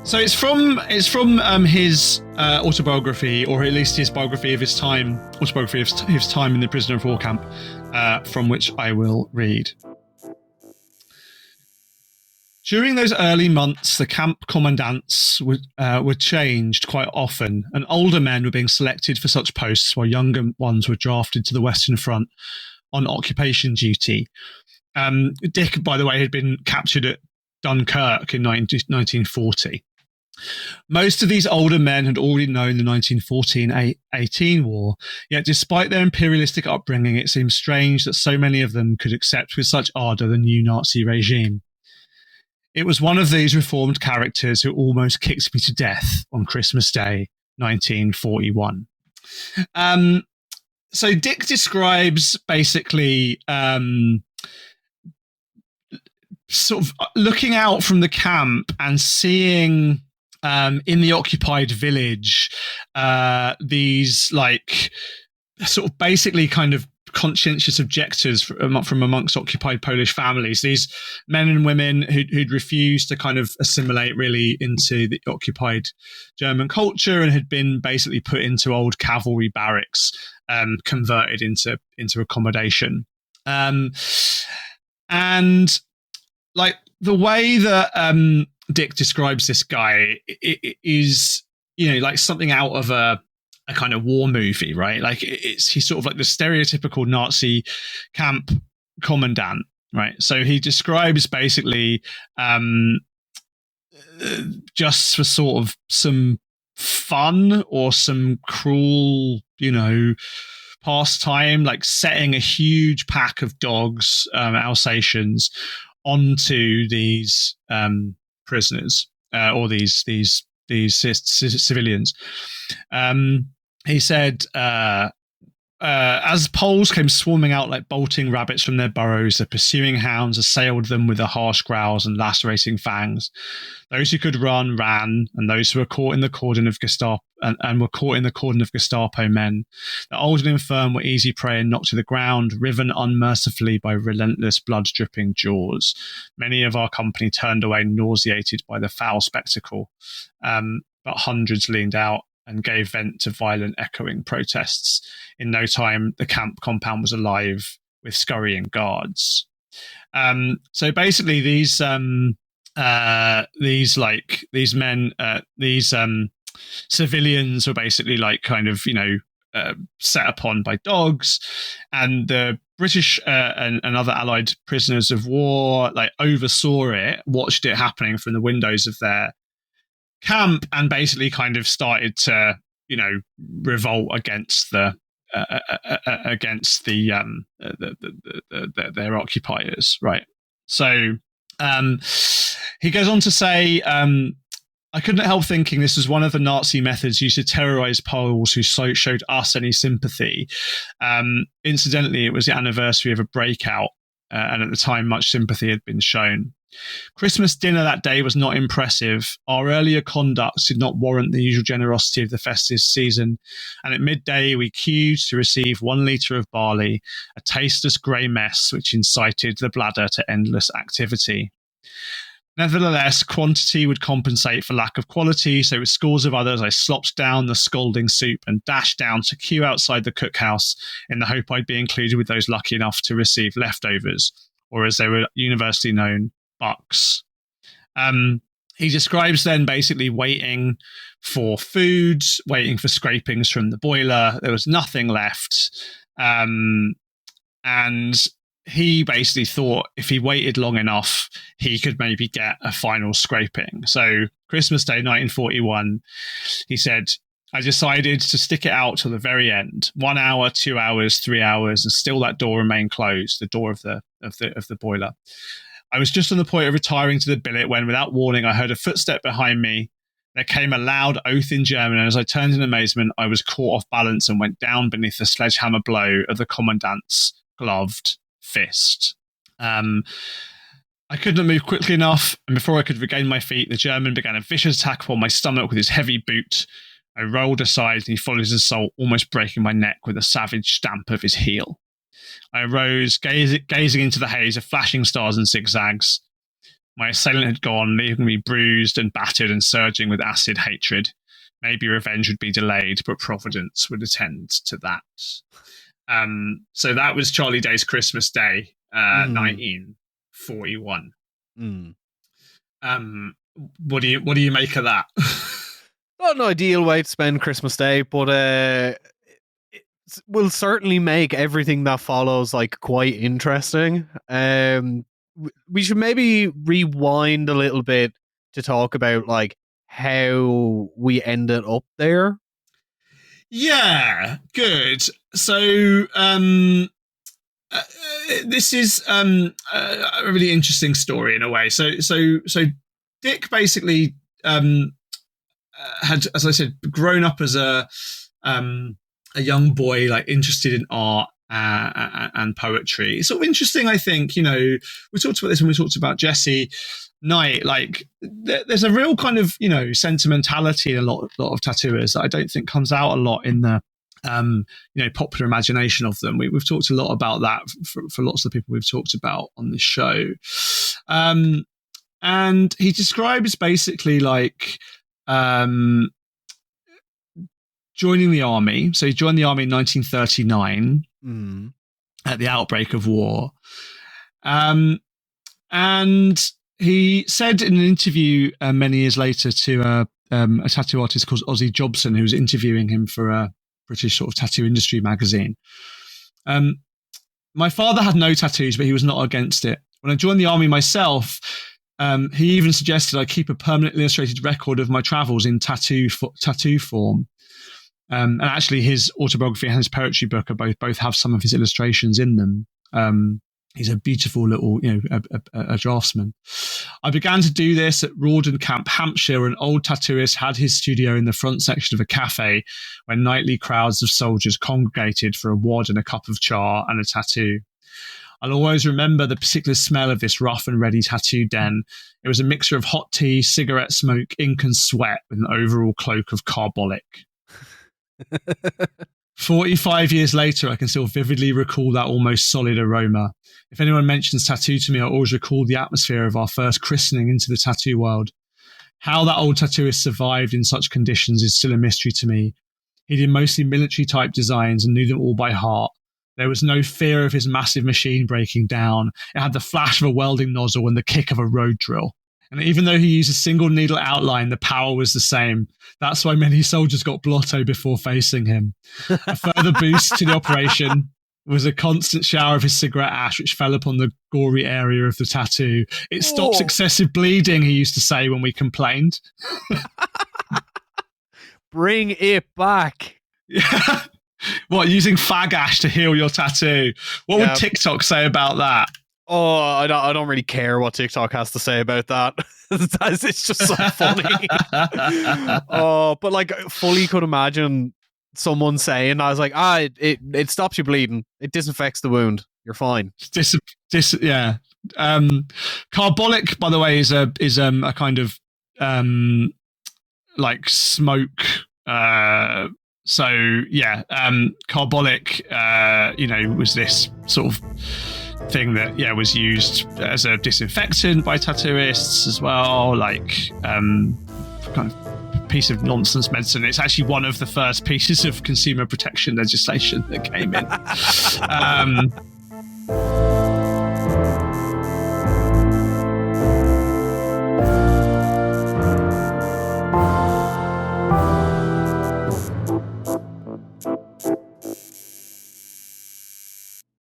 So it's from his autobiography, or at least his biography of his time, autobiography of his time in the prisoner of war camp, from which I will read. During those early months, the camp commandants were changed quite often, and older men were being selected for such posts, while younger ones were drafted to the Western Front on occupation duty. Dick, by the way, had been captured at Dunkirk in 1940. Most of these older men had already known the 1914-18 war, yet despite their imperialistic upbringing, it seems strange that so many of them could accept with such ardour the new Nazi regime. It was one of these reformed characters who almost kicked me to death on Christmas Day, 1941. So Dick describes basically sort of looking out from the camp and seeing in the occupied village these like sort of basically kind of conscientious objectors from amongst occupied Polish families, these men and women who'd refused to kind of assimilate really into the occupied German culture and had been basically put into old cavalry barracks, converted into accommodation. And like the way that Dick describes this guy is, you know, like something out of a kind of war movie, right? Like he's sort of like the stereotypical Nazi camp commandant, right? So he describes basically just for sort of some fun or some cruel, you know, pastime, like setting a huge pack of dogs, Alsatians, onto these prisoners or these civilians. He said, as Poles came swarming out like bolting rabbits from their burrows, the pursuing hounds assailed them with their harsh growls and lacerating fangs. Those who could run ran, and those who were caught in the cordon of Gestapo men. The old and infirm were easy prey and knocked to the ground, riven unmercifully by relentless blood-dripping jaws. Many of our company turned away, nauseated by the foul spectacle, but hundreds leaned out and gave vent to violent echoing protests. In no time, the camp compound was alive with scurrying guards. So basically, these civilians were basically like kind of, you know, set upon by dogs, and the British and other Allied prisoners of war like oversaw it, watched it happening from the windows of their camp, and basically kind of started to, you know, revolt against their occupiers, right? So he goes on to say, I couldn't help thinking this was one of the Nazi methods used to terrorize Poles who showed us any sympathy. Incidentally, it was the anniversary of a breakout, and at the time much sympathy had been shown. Christmas dinner that day was not impressive. Our earlier conduct did not warrant the usual generosity of the festive season, and at midday we queued to receive 1 litre of barley, a tasteless grey mess which incited the bladder to endless activity. Nevertheless, quantity would compensate for lack of quality, so with scores of others I slopped down the scalding soup and dashed down to queue outside the cookhouse in the hope I'd be included with those lucky enough to receive leftovers, or as they were universally known, bucks. He describes then basically waiting for food, waiting for scrapings from the boiler. There was nothing left. And he basically thought if he waited long enough, he could maybe get a final scraping. So Christmas Day, 1941, he said, I decided to stick it out till the very end. 1 hour, 2 hours, 3 hours, and still that door remained closed, the door of the boiler. I was just on the point of retiring to the billet when, without warning, I heard a footstep behind me. There came a loud oath in German, and as I turned in amazement, I was caught off balance and went down beneath the sledgehammer blow of the commandant's gloved fist. I could not move quickly enough, and before I could regain my feet, the German began a vicious attack upon my stomach with his heavy boot. I rolled aside, and he followed his assault, almost breaking my neck with a savage stamp of his heel. I arose, gazing into the haze of flashing stars and zigzags. My assailant had gone, leaving me bruised and battered and surging with acid hatred. Maybe revenge would be delayed, but Providence would attend to that. So that was Charlie Day's Christmas Day, 1941. What do you make of that? Not an ideal way to spend Christmas Day, but it will certainly make everything that follows like quite interesting. We should maybe rewind a little bit to talk about like how we ended up there. Yeah, good. So this is a really interesting story in a way. So Dick basically had, as I said, grown up as a young boy, like interested in art and poetry. It's sort of interesting, I think. You know, we talked about this when we talked about Jesse Knight. Like, there's a real kind of, you know, sentimentality in a lot of tattooers that I don't think comes out a lot in the popular imagination of them. We've talked a lot about that for lots of the people we've talked about on this show. And he describes basically like joining the army. So he joined the army in 1939 at the outbreak of war. And he said in an interview many years later to a tattoo artist called Ozzie Jobson, who was interviewing him for a British sort of tattoo industry magazine. My father had no tattoos, but he was not against it. When I joined the army myself, he even suggested I keep a permanent illustrated record of my travels in tattoo form. And actually, his autobiography and his poetry book are both have some of his illustrations in them. He's a beautiful little, a draftsman. I began to do this at Rawdon Camp, Hampshire, where an old tattooist had his studio in the front section of a cafe when nightly crowds of soldiers congregated for a wad and a cup of char and a tattoo. I'll always remember the particular smell of this rough and ready tattoo den. It was a mixture of hot tea, cigarette smoke, ink and sweat with an overall cloak of carbolic. 45 years later, I can still vividly recall that almost solid aroma. If anyone mentions tattoo to me, I always recall the atmosphere of our first christening into the tattoo world. How that old tattooist survived in such conditions is still a mystery to me. He did mostly military-type designs and knew them all by heart. There was no fear of his massive machine breaking down. It had the flash of a welding nozzle and the kick of a road drill. And even though he used a single needle outline, the power was the same. That's why many soldiers got blotto before facing him. A further boost to the operation was a constant shower of his cigarette ash, which fell upon the gory area of the tattoo. It stops excessive bleeding, he used to say when we complained. Bring it back. Yeah. What, using fag ash to heal your tattoo? What would TikTok say about that? Oh, I don't really care what TikTok has to say about that. It's just so funny. But like, fully could imagine someone saying, I was like, it stops you bleeding. It disinfects the wound. You're fine. Yeah. Carbolic, by the way, is a kind of like smoke. So yeah, carbolic, was this sort of thing that was used as a disinfectant by tattooists as well, like kind of piece of nonsense medicine. It's actually one of the first pieces of consumer protection legislation that came in.